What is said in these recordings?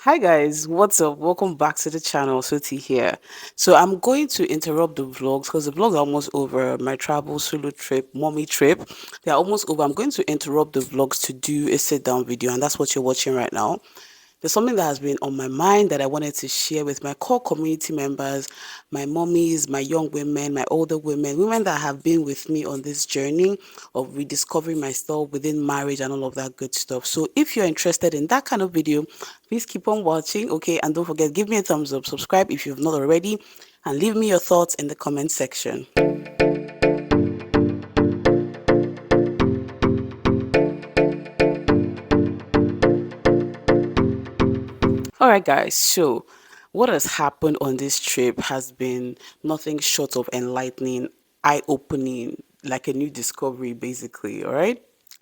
Hi guys, what's up? Welcome back to the channel. Soti here. So I'm going to interrupt the vlogs because the vlogs are almost over. My travel solo trip, mommy trip, they're almost over. I'm going to interrupt the vlogs to do a sit down video, and that's what you're watching right now. There's something that has been on my mind that I wanted to share with my core community members, my mommies, my young women, my older women that have been with me on this journey of rediscovering myself within marriage and all of that good stuff. So if you're interested in that kind of video, please keep on watching, okay? And don't forget, give me a thumbs up, subscribe if you've not already, and leave me your thoughts in the comment section. All right, guys. So, what has happened on this trip has been nothing short of enlightening, eye-opening, like a new discovery, basically. All right.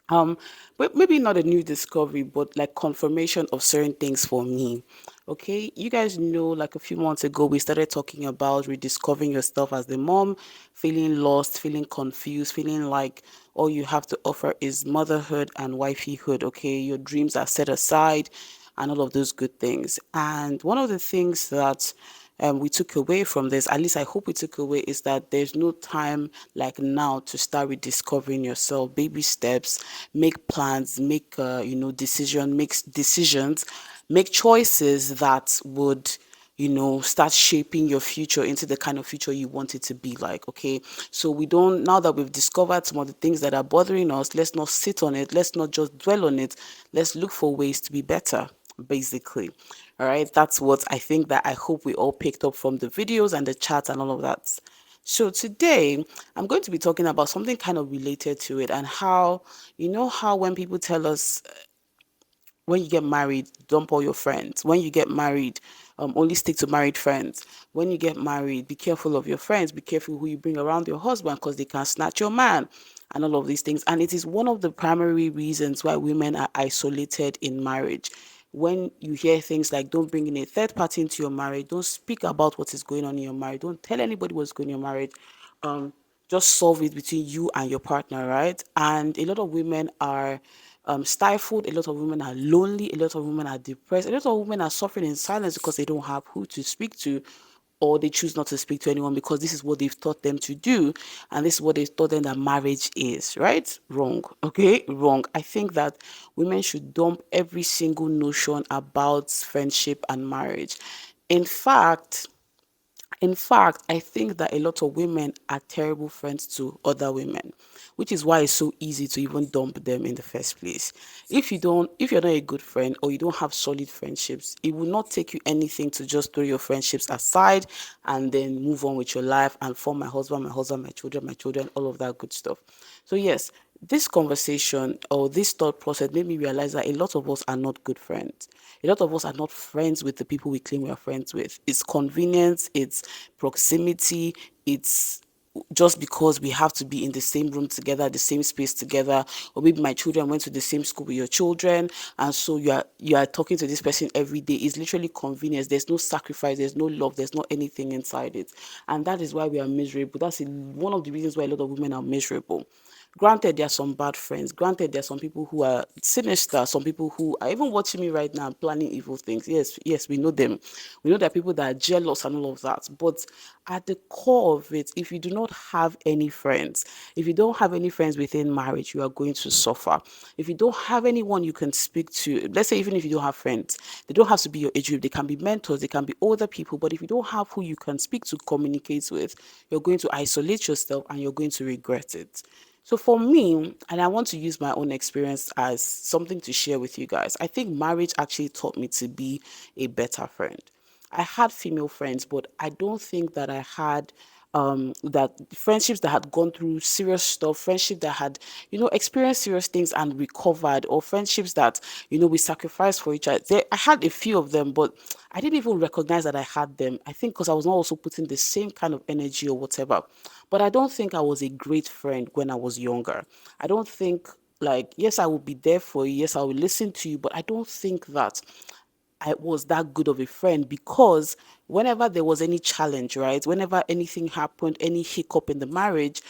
Um, but maybe not a new discovery, but like confirmation of certain things for me. Okay, you guys know, like a few months ago, we started talking about rediscovering yourself as the mom, feeling lost, feeling confused, feeling like all you have to offer is motherhood and wifeyhood. Okay, your dreams are set aside and all of those good things. And one of the things that we took away from this, at least I hope we took away, is that there's no time like now to start rediscovering yourself. Baby steps, make plans, make decisions, make choices that would start shaping your future into the kind of future you want it to be like. Okay, so we don't, now that we've discovered some of the things that are bothering us, let's not sit on it, let's not just dwell on it, let's look for ways to be better, basically. All right, that's what I think that I hope we all picked up from the videos and the chats and all of that. So today I'm going to be talking about something kind of related to it, and how, how when people tell us, when you get married, dump all your friends. When you get married, only stick to married friends. When you get married, be careful of your friends. Be careful who you bring around your husband, because they can snatch your man and all of these things. And it is one of the primary reasons why women are isolated in marriage. When you hear things like, don't bring in a third party into your marriage, don't speak about what is going on in your marriage, don't tell anybody what's going on in your marriage, um, just solve it between you and your partner, right? And a lot of women are stifled, a lot of women are lonely, a lot of women are depressed, a lot of women are suffering in silence because they don't have who to speak to, or they choose not to speak to anyone because this is what they've taught them to do, and this is what they've taught them that marriage is, right? Wrong. Okay, wrong. I think that women should dump every single notion about friendship and marriage. In fact, I think that a lot of women are terrible friends to other women, which is why it's so easy to even dump them in the first place. If you're not a good friend, or you don't have solid friendships, it will not take you anything to just throw your friendships aside and then move on with your life and form my husband, my children, all of that good stuff. So yes, this conversation or this thought process made me realize that a lot of us are not good friends. A lot of us are not friends with the people we claim we are friends with. It's convenience, it's proximity, it's just because we have to be in the same room together, the same space together, or maybe my children went to the same school with your children, and so you are talking to this person every day. It's literally convenience. There's no sacrifice, there's no love, there's not anything inside it, and that is why we are miserable. One of the reasons why a lot of women are miserable. Granted, there are some bad friends. Granted, there are some people who are sinister, some people who are even watching me right now planning evil things. Yes, yes, we know them. We know there are people that are jealous and all of that. But at the core of it, if you do not have any friends, if you don't have any friends within marriage, you are going to suffer. If you don't have anyone you can speak to, let's say even if you don't have friends, they don't have to be your age group. They can be mentors, they can be older people. But if you don't have who you can speak to, communicate with, you're going to isolate yourself and you're going to regret it. So for me, and I want to use my own experience as something to share with you guys, I think marriage actually taught me to be a better friend. I had female friends, but I don't think that I had that friendships that had gone through serious stuff, friendship that had, experienced serious things and recovered, or friendships that, we sacrificed for each other. I had a few of them, but I didn't even recognize that I had them. I think because I was not also putting the same kind of energy or whatever. But I don't think I was a great friend when I was younger. I don't think, like, yes, I will be there for you. Yes, I will listen to you. But I don't think that I was that good of a friend, because whenever there was any challenge, right? Whenever anything happened, any hiccup in the marriage,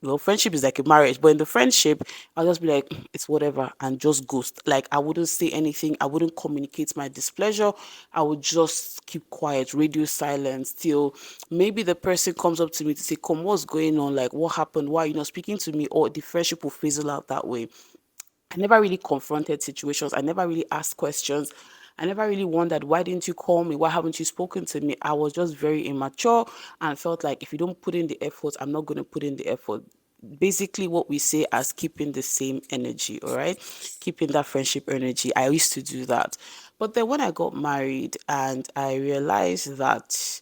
well, friendship is like a marriage, but in the friendship, I'll just be like, it's whatever, and just ghost. Like, I wouldn't say anything, I wouldn't communicate my displeasure. I would just keep quiet, radio silence, till maybe the person comes up to me to say, come, what's going on? Like, what happened? Why are you not speaking to me? Or the friendship will fizzle out that way. I never really confronted situations. I never really asked questions. I never really wondered, why didn't you call me? Why haven't you spoken to me? I was just very immature and felt like if you don't put in the effort, I'm not going to put in the effort. Basically, what we say as keeping the same energy, all right? Keeping that friendship energy. I used to do that. But then when I got married and I realized that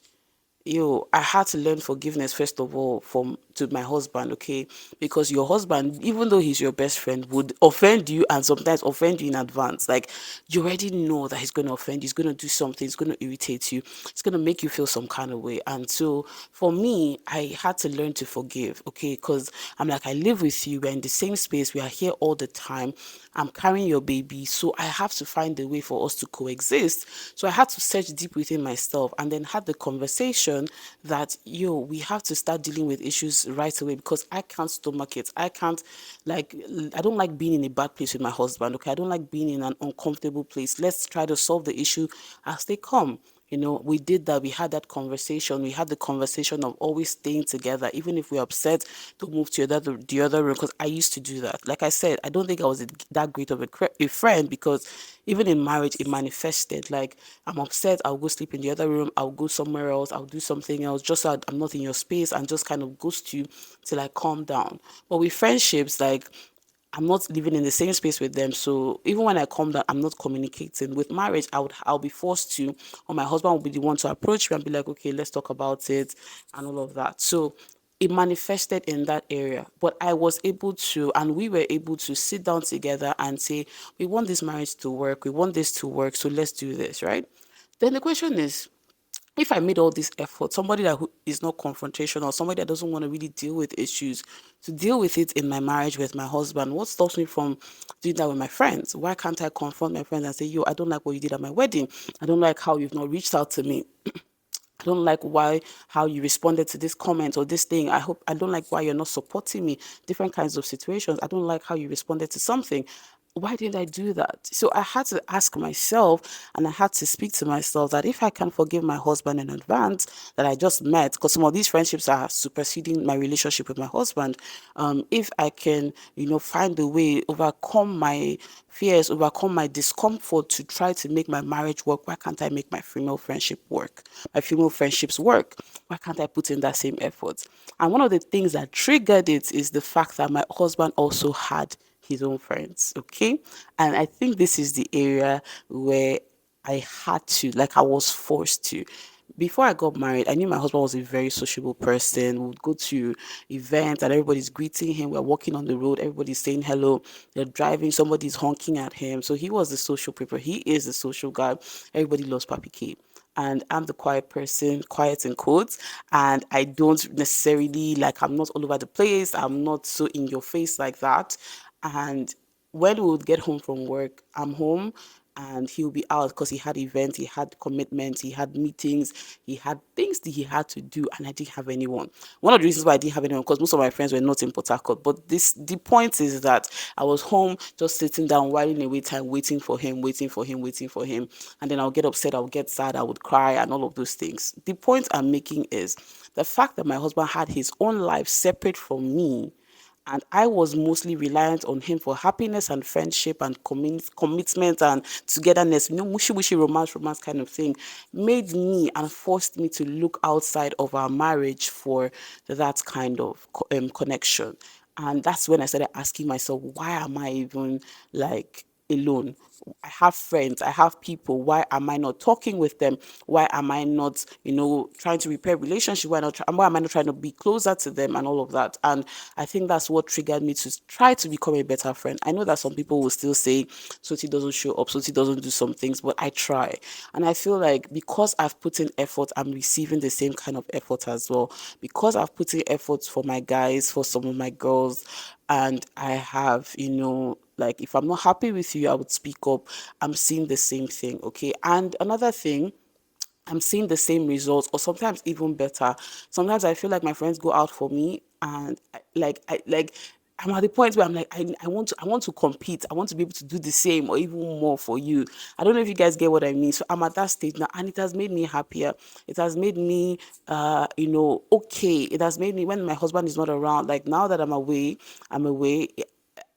I had to learn forgiveness first of all from to my husband, okay? Because your husband, even though he's your best friend, would offend you and sometimes offend you in advance. Like, you already know that he's going to offend you, he's going to do something, he's going to irritate you, it's going to make you feel some kind of way. And so for me, I had to learn to forgive, okay? Because I'm like, I live with you, we're in the same space, we are here all the time. I'm carrying your baby, so I have to find a way for us to coexist. So I had to search deep within myself and then had the conversation that, we have to start dealing with issues right away because I can't stomach it. I can't, like, I don't like being in a bad place with my husband, okay? I don't like being in an uncomfortable place. Let's try to solve the issue as they come. We did that. We had that conversation. We had the conversation of always staying together, even if we're upset, to move to the other room. Because I used to do that. Like I said, I don't think I was that great of a friend because even in marriage, it manifested. Like, I'm upset, I'll go sleep in the other room. I'll go somewhere else. I'll do something else just so I'm not in your space and just kind of ghost you till I calm down. But with friendships, like, I'm not living in the same space with them. So even when I come down, I'm not communicating. With marriage, I'll be forced to, or my husband will be the one to approach me and be like, okay, let's talk about it and all of that. So it manifested in that area. But I was able to, and we were able to sit down together and say, we want this marriage to work, we want this to work, so let's do this, right? Then the question is, if I made all this effort, somebody that who is not confrontational, somebody that doesn't want to really deal with issues, to deal with it in my marriage with my husband, what stops me from doing that with my friends? Why can't I confront my friends and say, yo, I don't like what you did at my wedding. I don't like how you've not reached out to me. I don't like how you responded to this comment or this thing. I don't like why you're not supporting me. Different kinds of situations. I don't like how you responded to something. Why did I do that? So I had to ask myself and I had to speak to myself that if I can forgive my husband in advance that I just met, because some of these friendships are superseding my relationship with my husband, if I can, find a way, overcome my fears, overcome my discomfort to try to make my marriage work, why can't I make my female friendship work? My female friendships work. Why can't I put in that same effort? And one of the things that triggered it is the fact that my husband also had his own friends. Okay. And I think this is the area where I had to, like, I was forced to. Before I got married, I knew my husband was a very sociable person. We would go to events and everybody's greeting him. We're walking on the road, everybody's saying hello. They're driving, somebody's honking at him. So he was the social people. He is the social guy. Everybody loves Papi K. And I'm the quiet person, quiet in quotes. And I don't necessarily, like, I'm not all over the place. I'm not so in your face like that. And when we would get home from work, I'm home and he'll be out because he had events, he had commitments, he had meetings, he had things that he had to do, and I didn't have anyone. One of the reasons why I didn't have anyone, because most of my friends were not in Port Harcourt. But the point is that I was home just sitting down, whiling away time, waiting for him, waiting for him, waiting for him. And then I'll get upset, I'll get sad, I would cry, and all of those things. The point I'm making is the fact that my husband had his own life separate from me, and I was mostly reliant on him for happiness and friendship and commitment and togetherness, mushy wishy romance kind of thing, made me and forced me to look outside of our marriage for that kind of connection. And that's when I started asking myself, why am I even, like, alone? I have friends, I have people. Why am I not talking with them? Why am I not, trying to repair relationship? Why am I not trying to be closer to them and all of that? And I think that's what triggered me to try to become a better friend. I know that some people will still say Soti doesn't show up, Soti doesn't do some things, but I try. And I feel like because I've put in effort, I'm receiving the same kind of effort as well. Because I've put in effort for my guys, for some of my girls, and I have, like, if I'm not happy with you, I would speak up. I'm seeing the same thing, okay? And another thing, I'm seeing the same results, or sometimes even better. Sometimes I feel like my friends go out for me and I'm at the point where I'm like, I want to compete. I want to be able to do the same or even more for you. I don't know if you guys get what I mean. So I'm at that stage now, and it has made me happier. It has made me, okay. It has made me, when my husband is not around, like now that I'm away.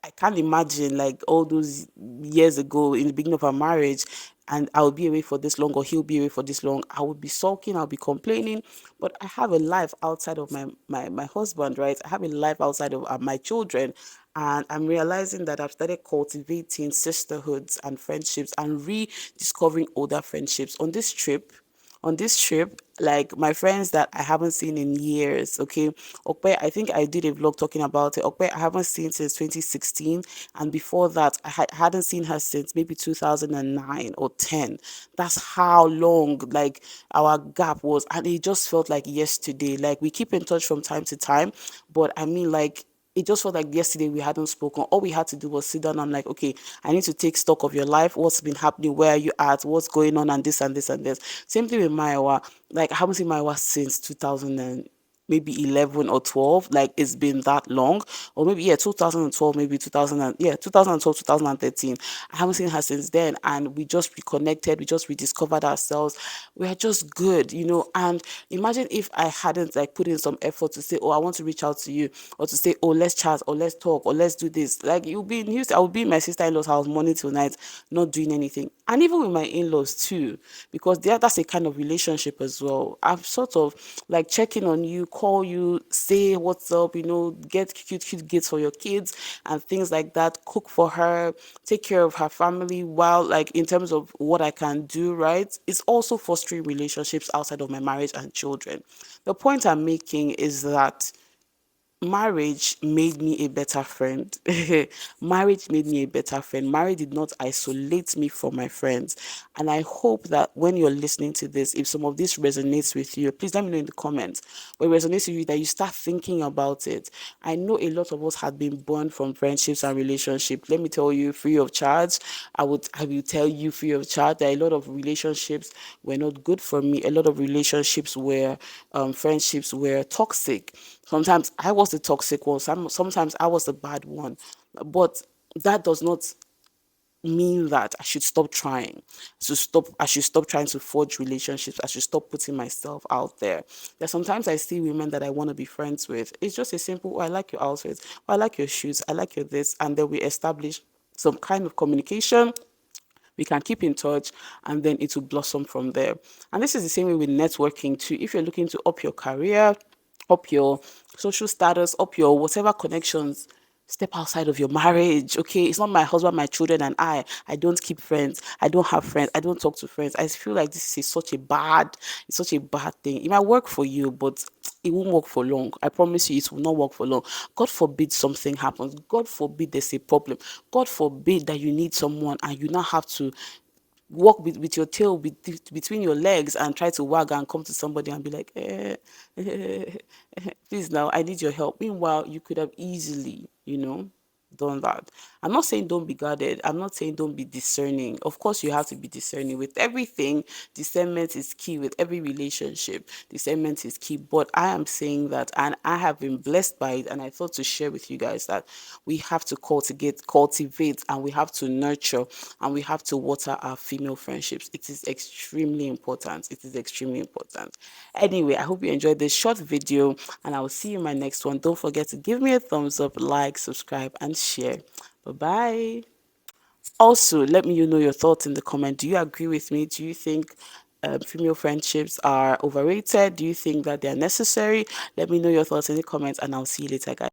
I can't imagine like all those years ago in the beginning of our marriage, and I'll be away for this long or he'll be away for this long. I would be sulking, I'll be complaining, but I have a life outside of my husband, right? I have a life outside of my children, and I'm realizing that I've started cultivating sisterhoods and friendships and rediscovering older friendships on this trip, like my friends that I haven't seen in years. Okay, Okpe, I think I did a vlog talking about it. Okpe, I haven't seen since 2016, and before that, hadn't seen her since maybe 2009 or 10. That's how long like our gap was, and it just felt like yesterday. Like we keep in touch from time to time, but I mean, like it just felt like yesterday we hadn't spoken. All we had to do was sit down. I'm like, okay, I need to take stock of your life. What's been happening? Where are you at? What's going on? And this and this and this. Same thing with Maiwa. Like, I haven't seen Maiwa since 2000 and maybe 11 or 12. Like, it's been that long. Or maybe, yeah, 2012, maybe 2000 and, yeah, 2012, 2013. I haven't seen her since then. And we just reconnected. We just rediscovered ourselves. We're just good, And imagine if I hadn't like put in some effort to say, oh, I want to reach out to you, or to say, oh, let's chat, or let's talk, or let's do this. Like, you'll be in Houston, I would be in my sister-in-law's house morning till night, not doing anything. And even with my in-laws too, because that's a kind of relationship as well. I'm sort of like checking on you, call you, say what's up, get cute gifts for your kids and things like that, cook for her, take care of her family, while like in terms of what I can do, right? It's also fostering relationships outside of my marriage and children. The point I'm making is that marriage made me a better friend. Marriage made me a better friend. Marriage did not isolate me from my friends. And I hope that when you're listening to this, if some of this resonates with you, please let me know in the comments. When it resonates with you, that you start thinking about it. I know a lot of us had been born from friendships and relationships. Let me tell you, free of charge. I will tell you free of charge that a lot of relationships were not good for me. A lot of relationships were friendships were toxic. Sometimes I was the toxic one. Sometimes I was the bad one. But that does not mean that I should stop trying. I should stop trying to forge relationships. I should stop putting myself out there. There's sometimes I see women that I want to be friends with. It's just a simple, oh, I like your outfit, oh, I like your shoes, I like your this, and then we establish some kind of communication. We can keep in touch, and then it will blossom from there. And this is the same way with networking too. If you're looking to up your career, up your social status, up your whatever connections, step outside of your marriage. Okay, it's not my husband, my children, and I don't keep friends. I don't have friends. I don't talk to friends. I feel like this is it's such a bad thing. It might work for you, but it won't work for long. I promise you, it will not work for long. God forbid something happens. God forbid there's a problem. God forbid that you need someone and you now have to walk with your tail between your legs and try to wag and come to somebody and be like, please now, I need your help. Meanwhile, you could have easily, done that. I'm not saying don't be guarded. I'm not saying don't be discerning. Of course, you have to be discerning with everything. Discernment is key with every relationship. Discernment is key. But I am saying that, and I have been blessed by it, and I thought to share with you guys that we have to cultivate, and we have to nurture, and we have to water our female friendships. It is extremely important. It is extremely important. Anyway, I hope you enjoyed this short video, and I will see you in my next one. Don't forget to give me a thumbs up, like, subscribe, and share. Bye bye. Also, let me know your thoughts in the comment. Do you agree with me? Do you think female friendships are overrated? Do you think that they're necessary? Let me know your thoughts in the comments, and I'll see you later, guys.